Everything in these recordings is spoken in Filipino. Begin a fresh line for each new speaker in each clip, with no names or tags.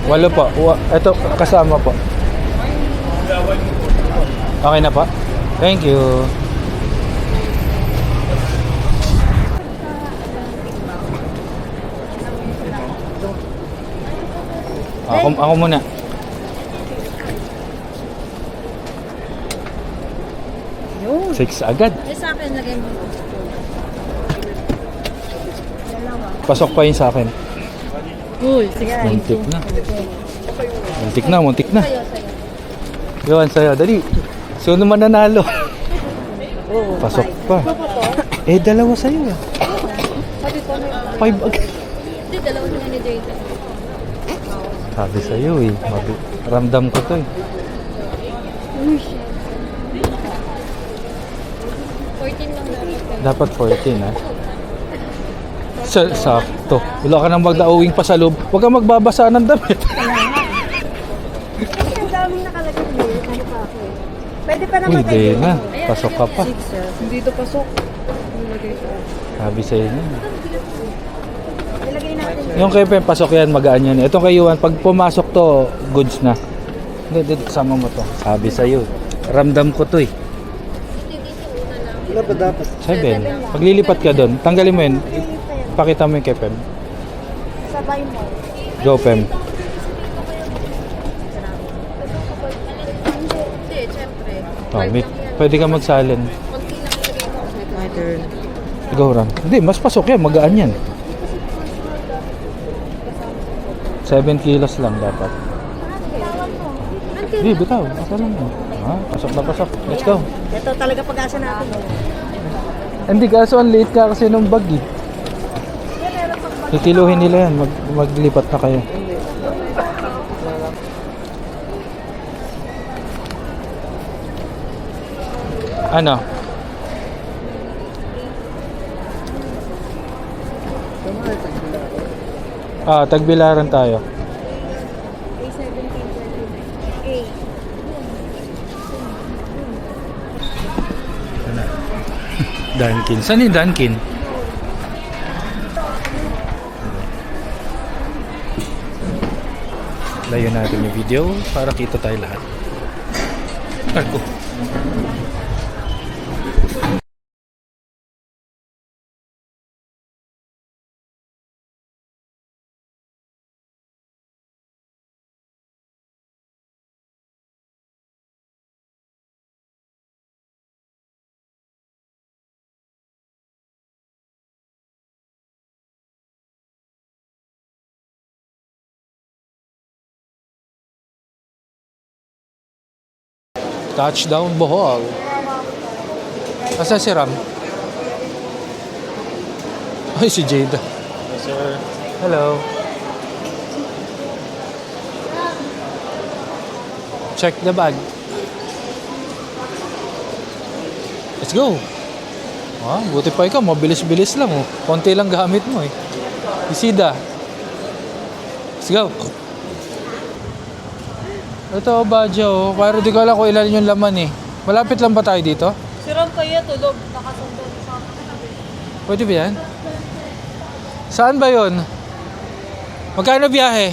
Walo po. Ito, kasama po. Okay na po? Thank you. Ako muna.
Yun.
6 agad.
Eh sa akin, lagay mo. Dalawa.
Pasok pa yun sa akin.
Uy, sige.
Muntik na. Muntik na.
Sa'yo, sa'yo.
Yun, sa'yo. Dali. Sino man nanalo?
Oo,
Pasok
five.
pa. Eh, dalawa sa'yo.
Sabi ko, may
5 agad.
Hindi, dalawa sila ni Jada.
Sabi sa'yo eh. Ramdam ko to eh.
Uy, shit. 14 lang
Dapat
dapat.
14 ha. Sakto. Wala ka nang magdauwing pa sa loob. Huwag kang magbabasa ng damit.
Kasi ang daming nakalagay mo. Ano pa ako eh. Pwede pa naman
Hindi na. Pasok ka pa.
Hindi ito pasok. Nilagay ko.
Sabi sa'yo na.
Nilagay natin.
Yung kay Pem, pasok yan. Magaan yan. Ito kay Yuan, pag pumasok to, goods na. Hindi, kasama mo to. Sabi sa'yo. Ramdam ko to eh.
Wala ba dapat?
7. Paglilipat ka doon, tanggalin mo yun. Pakita mo yung kay Pem.
Sabay mo.
Go Pem.
Hindi, syempre.
Pwede ka magsalin.
Konti lang ilagay mo. My turn.
Go Ram. Hindi, mas pasok yan. Magaan yan. 7 kilos lang dapat. Hindi, bitaw. Asa lang mo. Pasok na pasok. Let's go.
Ito talaga pag-asa natin.
Hindi, kaso ang late ka kasi nung bag eh. Kikiluhin nila yan. Maglipat na kayo. Ano? Tagbilaran tayo. Dunkin. Saan yung Dunkin? Layo natin yung video para kita tayo lahat. Ako. Touchdown Bohol. Asa si Ram? Ay, si Jada.
Yes, sir.
Hello. Check the bag. Let's go. Buti pa ikaw. Mabilis-bilis lang. Oh. Konti lang gamit mo eh. Isida. Let's go. Ito, Badyo. Pero di ko alam kung ilan yung laman eh. Malapit lang ba tayo dito?
Si Ram kaya tulog. Nakasundo sa
Pwede ba yan? Saan ba yun? Magkano biyahe?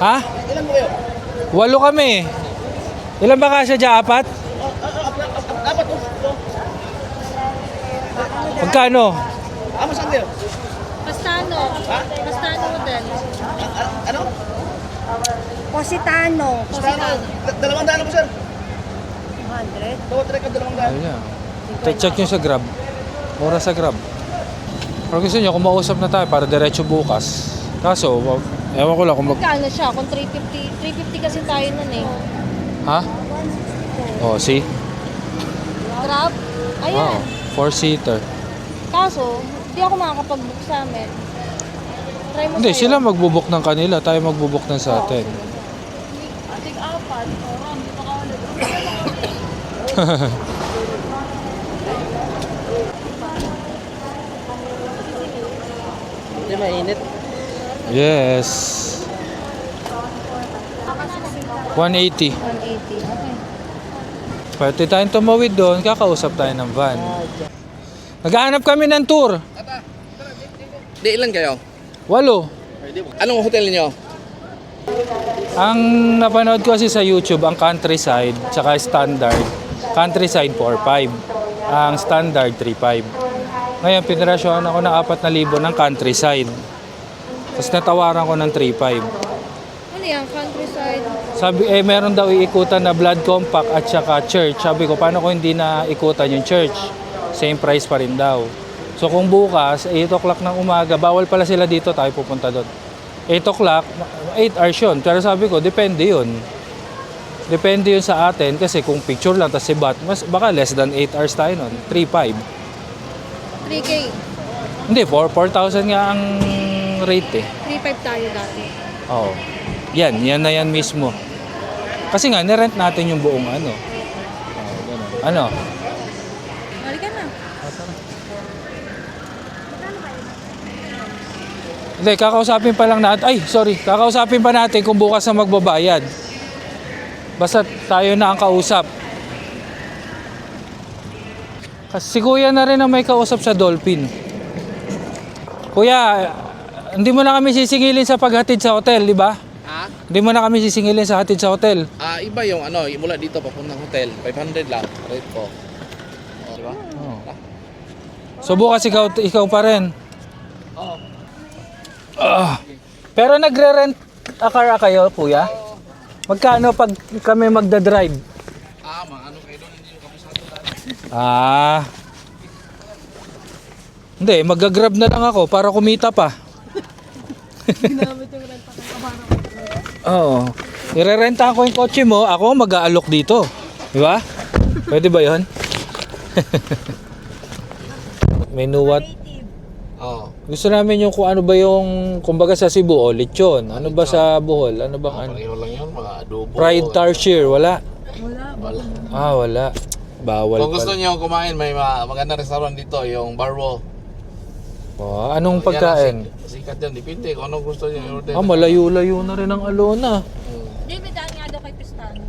Ha?
Ilan mo kayo?
8 kami. Ilan ba kasya dyan? 4?
Apat po.
Magkano?
Saan kayo?
Pastano. Pastano hotel.
Ano?
Positano.
Dalawang daan po, sir.
200.
Bawat trek ang dalawang daan.
Ayun yan. Check nyo sa Grab. Mura sa Grab. Pero gusto nyo, kung mausap na tayo para diretso bukas. Kaso, ewan ko lang kung
Magkano siya? Kung 350. 350 kasi tayo nun eh.
Ha? Oh, see?
Grab? Ayan.
4-seater.
Kaso, hindi ako makakapag-book sa amin. Try mo
Hindi,
sa'yo.
sila magbubuk ng kanila. Tayo magbubuk ng sa atin.
Ating apat. Hindi pa ka ulit.
Hindi mainit.
Yes. 180.
180. Okay.
Pwede tayong tumawid doon. Kakausap tayo ng van. Naghahanap kami ng tour.
Di, ilan kayo?
8.
Anong hotel niyo?
Ang napanood ko kasi sa YouTube, ang countryside, tsaka standard. Countryside 4.5. Ang standard 3.5. Ngayon, pinrasyohan ako ng 4,000 ng countryside. Tapos natawaran ko ng 3.5.
Ano yan? Countryside?
Sabi, meron daw iikutan na blood compact at saka church. Sabi ko, paano ko hindi na ikutan yung church? Same price pa rin daw. So kung bukas, 8 o'clock ng umaga, bawal pala sila dito, tayo pupunta doon. 8 o'clock, 8 hours yun. Pero sabi ko, depende yun. Depende yun sa atin kasi kung picture lang, tapos si bat, mas, baka less than 8 hours tayo nun. 3.5.
3K.
Hindi, 4,000 nga ang rate eh.
3.5 tayo dati.
Oo. Yan na yan mismo. Kasi nga, nirent natin yung buong ano. Ganun. Ano?
Balik ka na.
Hindi, kakausapin pa lang natin. Ay, sorry. Kakausapin pa natin kung bukas na magbabayad. Basta tayo na ang kausap. Kasi si Kuya na rin ang may kausap sa Dolphin. Kuya, hindi mo na kami sisingilin sa paghatid sa hotel, di ba?
Ha?
Hindi mo na kami sisingilin sa hatid sa hotel.
Iba yung ano, yung mula dito papuntang hotel. 500 lang. Rate ko. Di ba?
Oh. So bukas ikaw pa rin.
Oo.
Pero nagre-rent a car kayo, Kuya? Magkano pag kami magda-drive?
Ano kayo doon, hindi kami sa ato
Hindi, mag-grab na lang ako para kumita pa.
Ginamit yung renta ko sa barang.
Oo. Irerentahan ko yung kotse mo, ako mag-aalok dito. Di ba? Pwede ba yun? Menuwat.
Oo.
Gusto namin yung kung ano ba yung, kumbaga sa Cebu, o lechon. Ano ba sa Bohol? Ano bang ano?
Pareho lang yun, mga adobo.
Fried tarsier, wala?
Wala.
Wala. Bawal
Kung gusto
pala.
niyo kumain, may magandang restaurant dito, yung Barwo.
Oh, anong
Yan ang
pagkain?
Sikat yan, depende kung anong gusto niyo i-order.
Malayo-layo na rin ang Alona.
Hindi, may daan nga daw kay Pistano.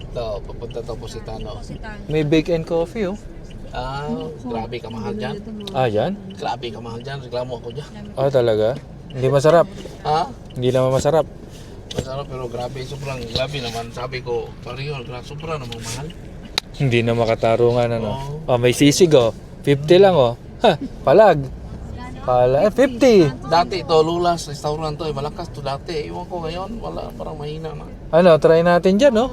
Ito, papunta to Positano.
Positano.
May bake and coffee, oh.
Grabe ka mahal dyan.
Yan?
Grabe ka mahal dyan, reklamo ako dyan.
Talaga? Hindi masarap.
Ha?
Hindi naman masarap.
Masarap pero grabe, sobrang grabe naman. Sabi ko, pareho, sobrang namang mahal.
Hindi na makatarungan, ano.
Oo.
May sisig, oh. 50 lang, oh. Ha, palag. 50.
Dati ito, Lulas restaurant to, malakas to dati. Iwan ko ngayon, wala, parang mahina na.
Ano, try natin dyan, oh.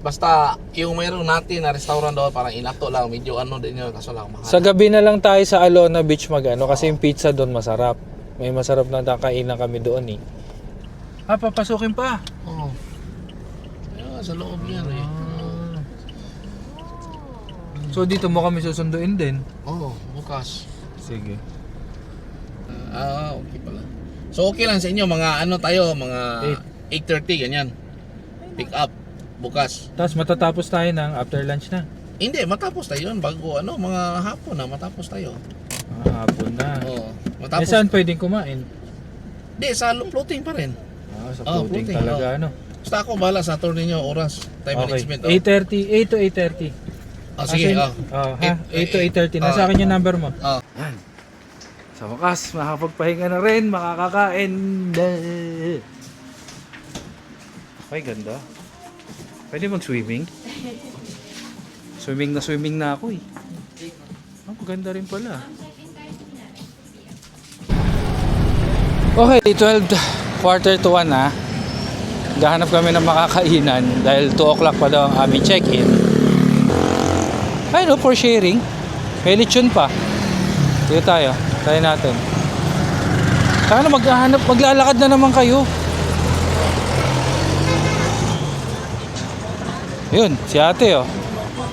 Basta, yung mayroon natin na restaurant doon, parang inato lang, medyo ano din yun, kaso lang mahal.
Sa gabi na lang tayo sa Alona Beach mag-ano kasi yung pizza doon masarap. May masarap na kainan kami doon, eh. Papasukin pa.
Oo. Sa loob yan eh.
So dito mo kami susunduin din.
Oo, bukas.
Sige.
Okay pala. So okay lang sa inyo, mga ano tayo, mga 8:30 ganyan. Pick up bukas.
Tapos matatapos tayo ng after lunch na.
Hindi, matapos tayo yun bago ano, mga hapon na matapos tayo.
Hapon na.
Oo.
Eh
Matapos.
saan pwedeng kumain?
Hindi, sa floating pa rin.
Sa floating
floating,
talaga, ano.
Basta ako bahala sa tour ninyo, oras, time management.
8:30, 8 to 8:30.
Sige,
ha? 8 to 8:30. Nasa akin yung number mo.
Yan.
Sa wakas, makakapagpahinga na rin, makakakain. Ay, ganda. Pwede mag-swimming? Swimming na ako, eh. Ganda rin pala. Okay, 12:45 na. Gahanap kami ng makakainan dahil 2 o'clock pa daw ang aming check-in. Ay no, for sharing. May lechon pa. Dito tayo. Try natin. Sana maglalakad na naman kayo. Yun, si ate, oh.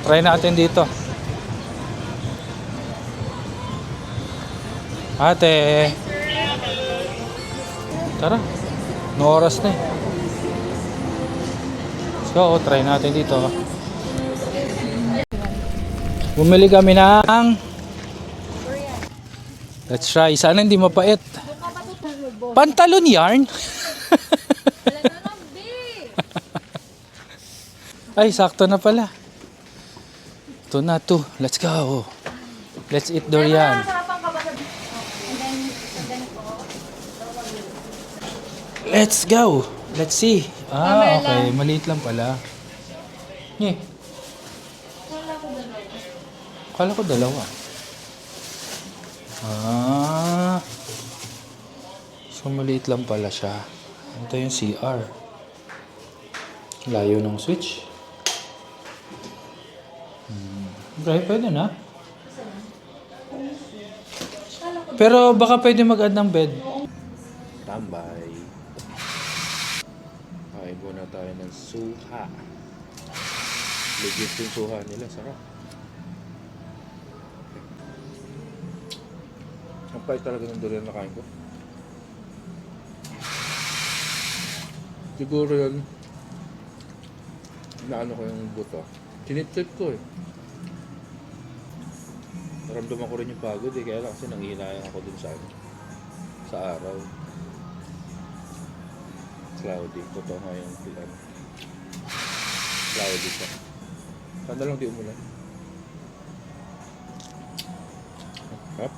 Try natin dito. Ate. Tara. No oras na, eh. So, try natin dito. Bumili kami ng let's try. Sana hindi mapait. Pantalon yarn? Ay, sakto na pala. Ito na to. Let's go. Let's eat durian. Let's go! Let's see.
Camera
Okay. Maliit lang pala. Eh, akala ko dalawa. So maliit lang pala siya. Ito yung CR. Layo ng switch. Okay, pwede na. Pero baka pwede mag-add ng bed. Tambay. Kain muna tayo ng suha. Legit yung suha nila. Sarap. Ang pait talaga ng durian na kain ko. Siguro yun. Naano ko yung buto. Sinip-sip ko eh. Naramdaman ko rin yung pagod eh. Kaya lang kasi nanghihinayang ako dun sa ano. Sa araw. Cloudy. Totoo nga yung ano. Cloudy siya. Sana lang di umulan. Hop.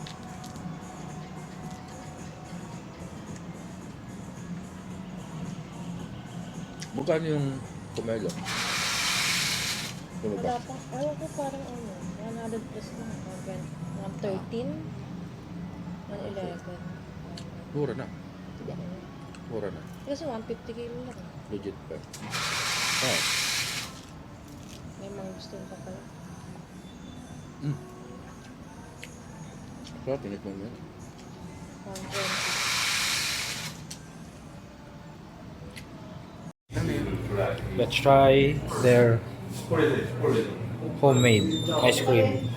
Magkano yung kumelo? Ano ba?
Wala pa. Ayaw ko parang 100 plus na. 113? 111.
Mura na. Diba? Mura na.
Kasi 150 kilo lang.
Legit pa. Ah.
May mga gusto pa pala.
So, tinikman mo yun.
120.
Let's try their homemade ice cream.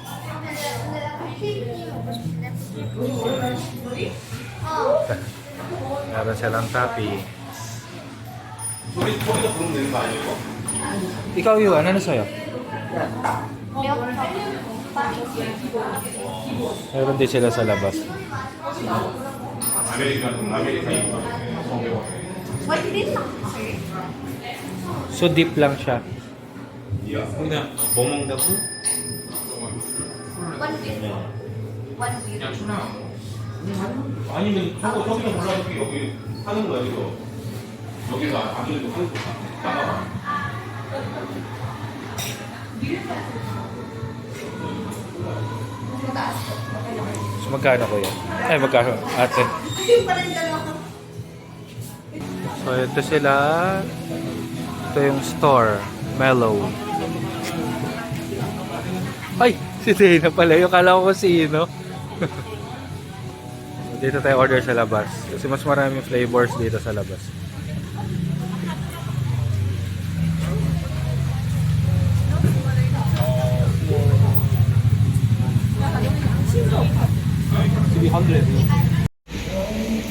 Meron silang topping. Ikaw yun, ano sa'yo? Meron din sila sa labas. So deep lang siya.
그냥 뭐 먹는다고? 아니면 저기서 몰라도 여기 하는 거야 이거 여기서 안 그래도 하는 거야
So magkano ko yan? Ay magkano ate? So ito sila. Ito yung store. Mellow. Ay! Si Dana pala. Yung kala ko sino. Dito tayo order sa labas. Kasi mas maraming flavors dito sa labas.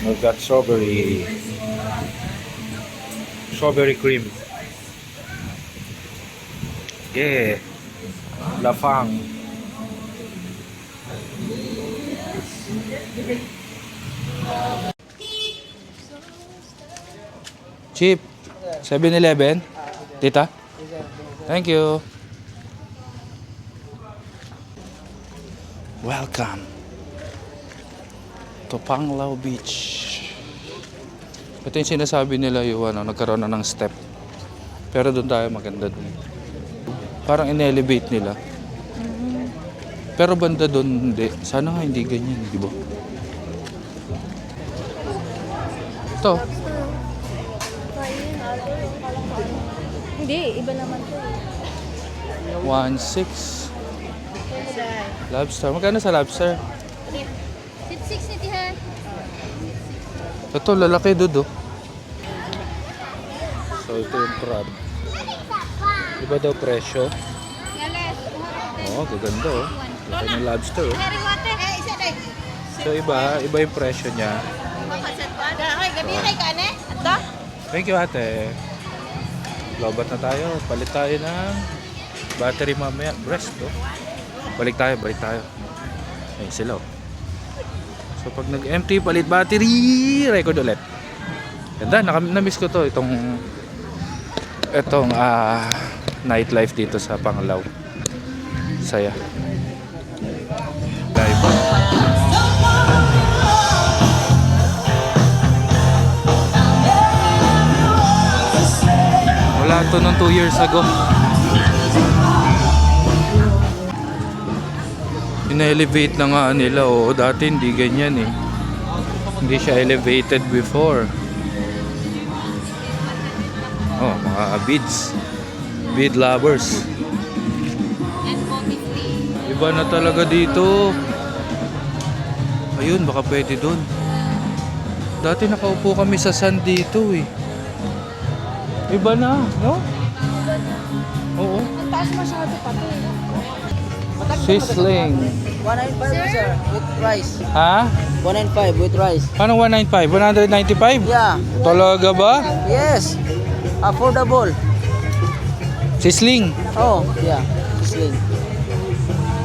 I've got strawberry cream. Yeah. Lafang. Cheap. 7-Eleven. Tita? Thank you. Welcome to Panglao Beach. Ito yung sinasabi nila yung nagkaroon na ng step. Pero doon tayo maganda doon. Parang in-elevate nila. Pero banda doon hindi. Sana nga hindi ganyan, di ba? Ito.
Hindi, iba naman to.
1.6. Lobster. Magkano sa lobster?
660 ha.
Ito, lalaki doon. So, ito yung crab. Iba daw presyo. Oo, gaganda oh. Laki ng lobster oh. So, iba yung presyo niya. Thank you ate. Lobat na tayo. Palit tayo ng battery mamaya. Breast oh. Balik tayo. Ayun sila oh. So pag nag-empty, palit battery, record ulit. Ganda, na-miss ko to. Itong nightlife dito sa Panglao. Saya. Live. Wala to nung 2 years ago. Ina-elevate na nga nila. Oo, dati hindi ganyan eh. Hindi siya elevated before. Oh, mga beads. Bead lovers. Iba na talaga dito. Ayun, baka pwede dun. Dati nakaupo kami sa sand dito eh. Iba na, no? Oo.
Ang taas masyado pa to.
Sizzling.
195 sir, with rice.
Ha?
195 with rice.
Paano 195? 195?
Yeah.
Talaga ba?
Yes. Affordable.
Sizzling.
Oh, yeah. Sling.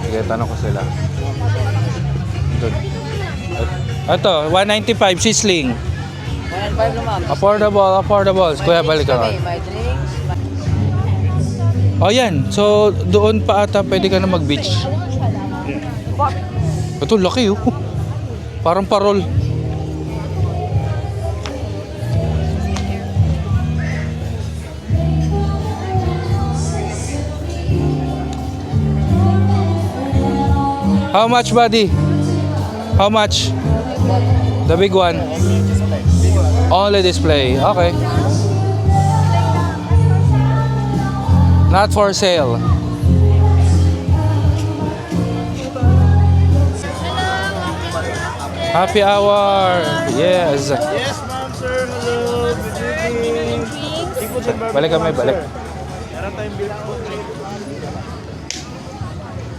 Sige, tanong ko sila. Doon. Ito, 195 sizzling.
195 naman.
Affordable. Kuya, balik ka nga.
My drinks.
O yan, so doon pa ata pwede ka na mag-beach. Ito, laki oh. Parang parol. How much, buddy? How much? The big one. Only display. Okay. Not for sale. Happy hour. Yes.
Yes, ma'am, sir. Hello. Good evening.
Balik kami, balik.
Meron tayong bilang po.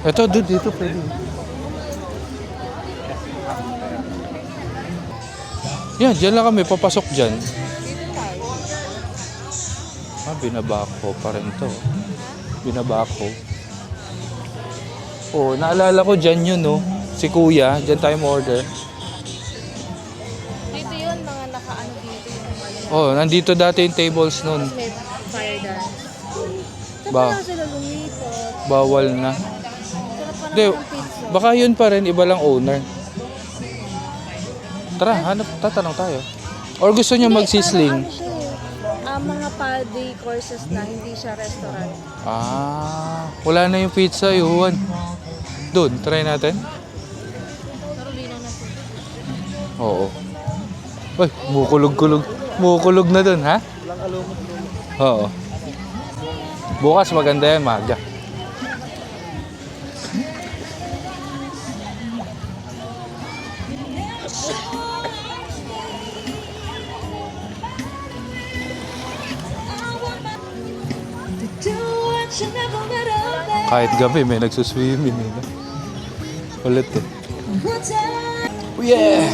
Ito, dude, dito pwede. Yan, dyan lang kami. Papasok dyan. Binabako pa rin to. Binabako. Oh, naalala ko dyan yun, no? Si Kuya, dyan tayo mo-order.
Dito yun, mga nakaano dito yung
Oh, nandito dati yung tables nun.
may fire dance. Saan
Ba-
pa lang sila lumipat?
Bawal na.
Sarap pa
Hindi,
naman ng pizza.
baka yun pa rin, iba lang owner. Tara, hanap, tatanong tayo. Or gusto nyo
Hindi,
mag-sizzling?
parang ano siya eh. Mga pa-day courses na, hindi siya restaurant.
Wala na yung pizza, Yuan. Doon, try natin.
Carolina na po.
Oo. Uy, mukulog-kulog. Mukulog na doon, ha? Oo. Bukas maganda yan, maga. Kahit gabi may nagsuswimming eh. No? Ulit eh. Oh yeah!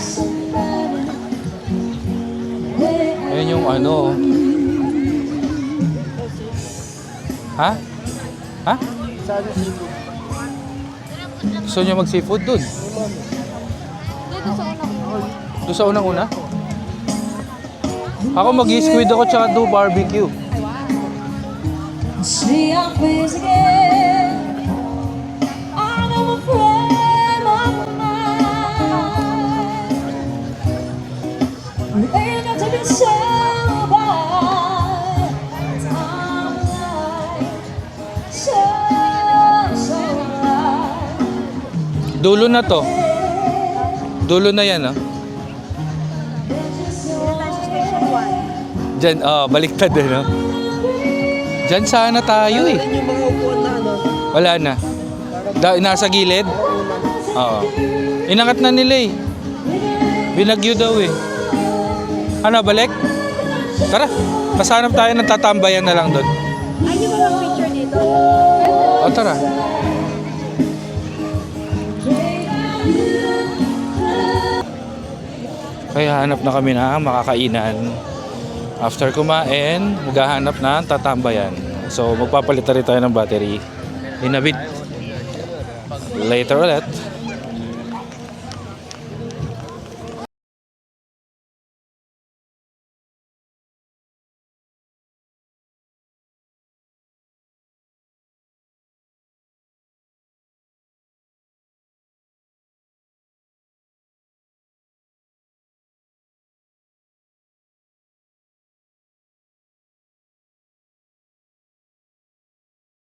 Ayan yung ano. Ha? Ha? Gusto niyo mag-seafood dun?
Dito sa unang
Doon sa unang-una? Ako mag-squid ako tsaka do barbecue.
See our face again. I know a flame of mine. We ain't got to be sober. I'm alive, so alive.
Dulo na to. Dulo na yan, ah.
station 1.
Diyan, baliktad eh, no? Diyan sana tayo eh.
Yan yung mga upuan na ano.
Wala na. Nasa gilid? Oo. Inangat na nila eh. Binagyo daw eh. Ano, balik? Tara, masanap tayo ng tatambayan na lang doon.
Ay, di ba ang picture dito?
O, tara. Kaya hanap na kami ng makakainan. After kumain, maghahanap na tatambayan. So, magpapalit na rin tayo ng battery. In a bit. Later ulit.